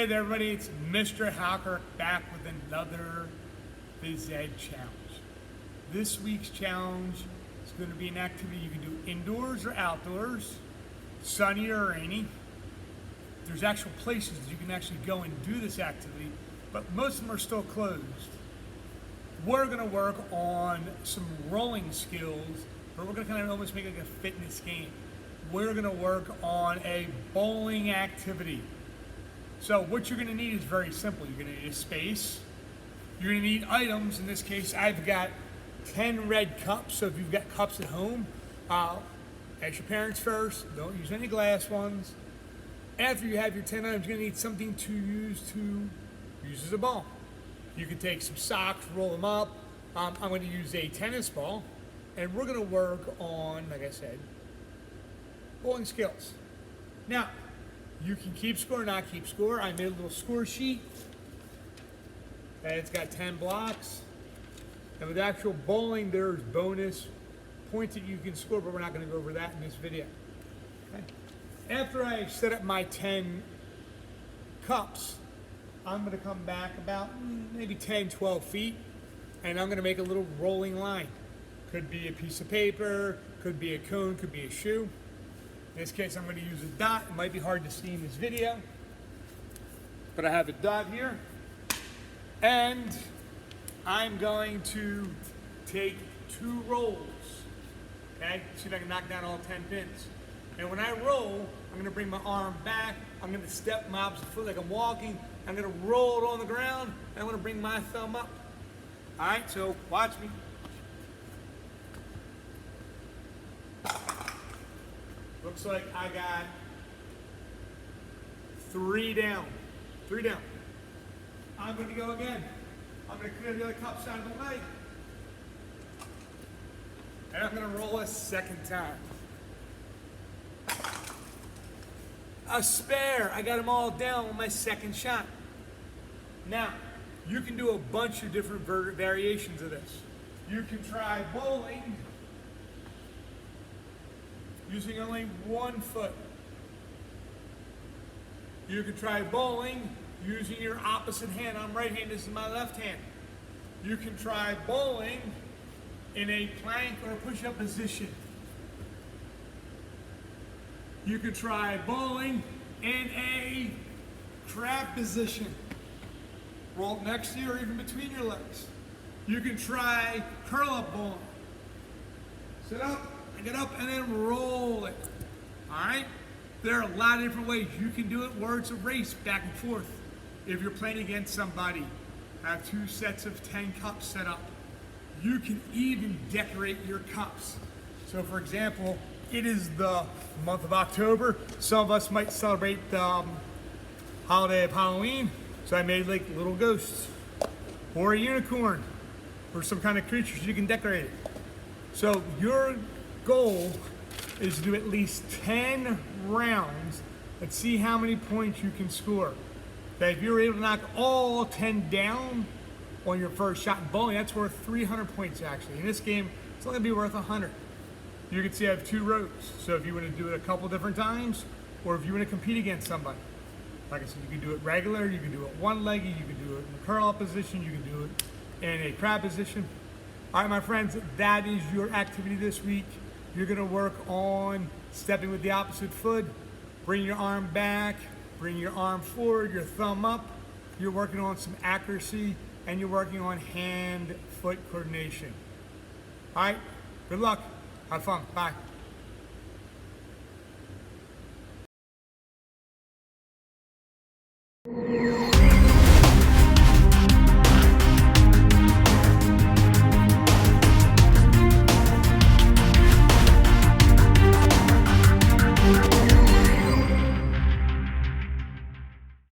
Hey there everybody, it's Mr. Halkirk back with another Phys Ed challenge. This week's challenge is going to be an activity you can do indoors or outdoors, sunny or rainy. There's actual places you can actually go and do this activity, but most of them are still closed. We're going to work on some rolling skills, but we're going to kind of almost make it like a fitness game. We're going to work on a bowling activity. So what you're going to need is very simple. You're going to need a space. You're going to need items. In this case, I've got 10 red cups. So if you've got cups at home, ask your parents first. Don't use any glass ones. After you have your 10 items, you're going to need something to use as a ball. You can take some socks, roll them up. I'm going to use a tennis ball. And we're going to work on, like I said, bowling skills. Now, you can keep score or not keep score. I made a little score sheet. And it's got 10 blocks. And with actual bowling, there's bonus points that you can score, but we're not going to go over that in this video. Okay. After I set up my 10 cups, I'm going to come back about maybe 10, 12 feet, and I'm going to make a little rolling line. Could be a piece of paper, could be a cone, could be a shoe. In this case, I'm going to use a dot. It might be hard to see in this video, but I have a dot here. And I'm going to take 2 rolls, okay? See if I can knock down all 10 pins. And when I roll, I'm going to bring my arm back. I'm going to step my opposite foot like I'm walking. I'm going to roll it on the ground, and I'm going to bring my thumb up. All right, so watch me. Looks like I got 3 down. 3 down. I'm going to go again. I'm going to clear the other cups out of the way. And I'm going to roll a second time. A spare. I got them all down with my second shot. Now, you can do a bunch of different variations of this. You can try bowling using only 1 foot. You can try bowling using your opposite hand. I'm right-handed, this is my left hand. You can try bowling in a plank or push-up position. You can try bowling in a crab position. Roll up next to you or even between your legs. You can try curl-up bowling. Sit up, get up, and then roll it. All right? There are a lot of different ways you can do it where it's a race back and forth. If you're playing against somebody, have 2 sets of 10 cups set up. You can even decorate your cups. So for example, it is the month of October. Some of us might celebrate the holiday of Halloween. So I made like little ghosts or a unicorn or some kind of creatures you can decorate it. So your goal is to do at least 10 rounds and see how many points you can score. Okay, if you're able to knock all 10 down on your first shot in bowling, that's worth 300 points actually. In this game, it's only gonna be worth 100. You can see I have 2 rows. So if you want to do it a couple different times, or if you want to compete against somebody, like I said, you can do it regular, you can do it one-legged, you can do it in a curl-up position, you can do it in a crab position. All right, my friends, that is your activity this week. You're gonna work on stepping with the opposite foot, bring your arm back, bring your arm forward, your thumb up. You're working on some accuracy, and you're working on hand-foot coordination. All right, good luck, have fun, bye.